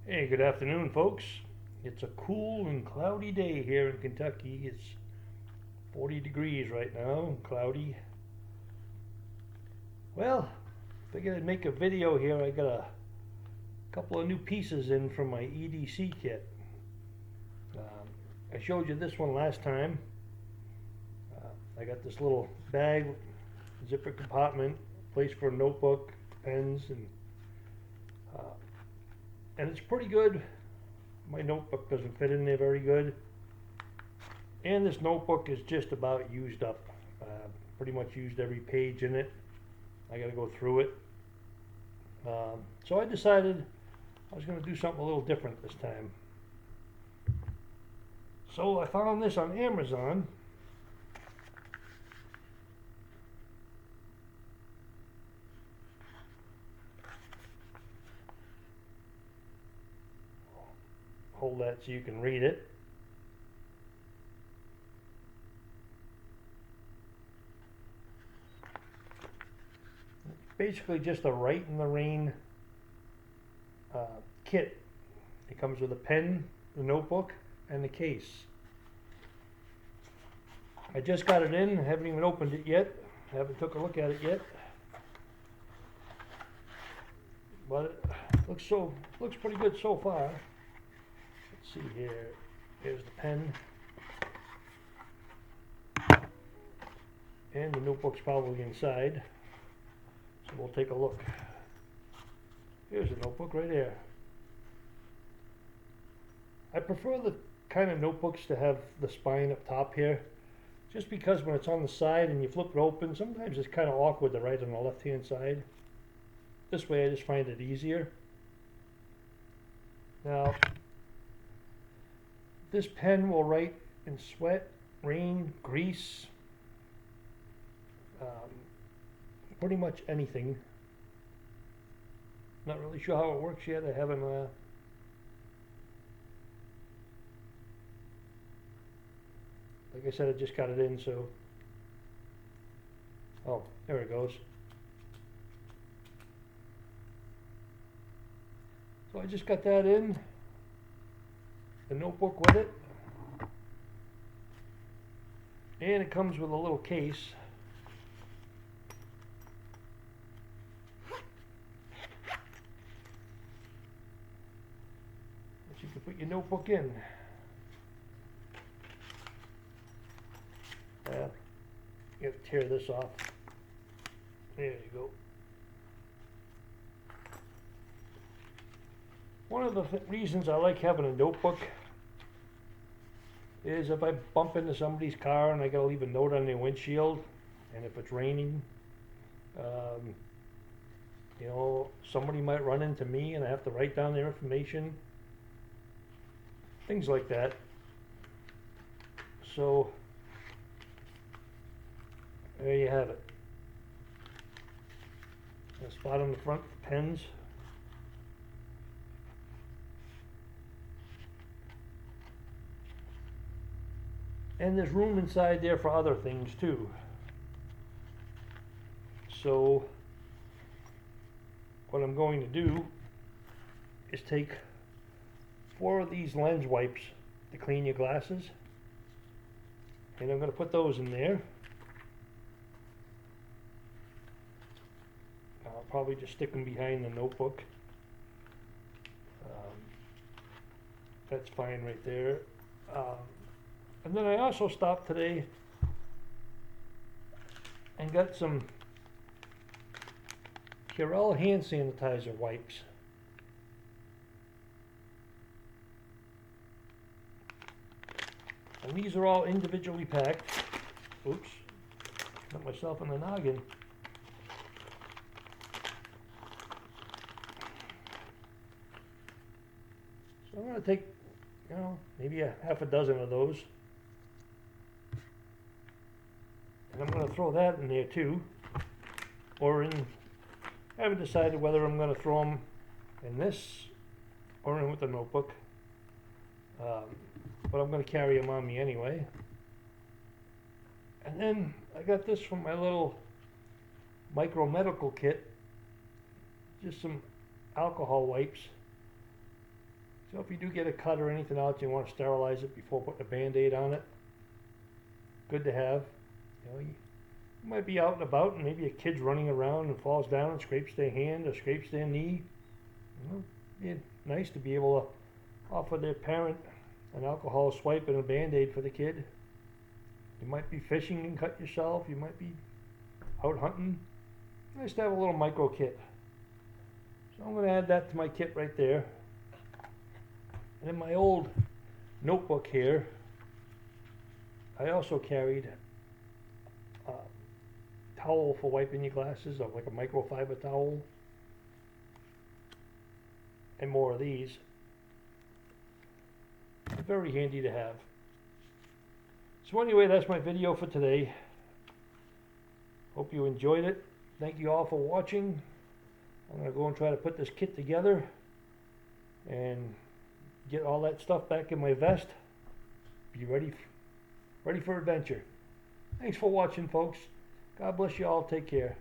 Hey, good afternoon, folks. It's a cool and cloudy day here in Kentucky. It's 40 degrees right now, cloudy. Well, figured I'd make a video here. I got a couple of new pieces in from my EDC kit. I showed you this one last time. I got this little bag, zipper compartment, place for a notebook, pens, uh, and it's pretty good. My notebook doesn't fit in there very good. And this notebook is just about used up. Pretty much used every page in it. I got to go through it. So I decided I was going to do something a little different this time. So I found this on Amazon. Hold that so you can read it. Basically just a Write in the Rain kit. It comes with a pen, the notebook, and the case. I just got it in, haven't even opened it yet, haven't took a look at it yet. But it looks pretty good so far. Let's see here. Here's the pen. And the notebook's probably inside. So we'll take a look. Here's the notebook right here. I prefer the kind of notebooks to have the spine up top here, just because when it's on the side and you flip it open, sometimes it's kind of awkward to write on the left hand side. This way I just find it easier. Now, this pen will write in sweat, rain, grease, pretty much anything. Not really sure how it works yet. I haven't like I said, I just got it in, so oh, there it goes. So I just got that in, the notebook with it, and it comes with a little case. You can put your notebook in. You have to tear this off. There you go. One of the reasons I like having a notebook is if I bump into somebody's car and I gotta leave a note on their windshield, and if it's raining, you know, somebody might run into me and I have to write down their information. Things like that. So there you have it. A spot on the front for pens. And there's room inside there for other things too. So what I'm going to do is take 4 of these lens wipes to clean your glasses, and I'm going to put those in there. I'll probably just stick them behind the notebook. That's fine right there. And then I also stopped today and got some Purell hand sanitizer wipes. And these are all individually packed. Oops, got myself in the noggin. So I'm going to take, you know, maybe a half a dozen of those. And I'm going to throw that in there too. Or in, I haven't decided whether I'm going to throw them in this or in with the notebook. But I'm going to carry them on me anyway. And then I got this from my little micro medical kit. Just some alcohol wipes. So if you do get a cut or anything else, you want to sterilize it before putting a Band-Aid on it. Good to have. You know, you might be out and about and maybe a kid's running around and falls down and scrapes their hand or scrapes their knee. You know, it'd be nice to be able to offer their parent an alcohol swipe and a Band-Aid for the kid. You might be fishing and cut yourself. You might be out hunting. Nice to have a little micro kit. So I'm going to add that to my kit right there. And in my old notebook here, I also carried a towel for wiping your glasses, or like a microfiber towel, and more of these. Very handy to have. So anyway, that's my video for today. Hope you enjoyed it. Thank you all for watching. I'm going to go and try to put this kit together and get all that stuff back in my vest. Be ready for adventure. Thanks for watching, folks. God bless you all. Take care.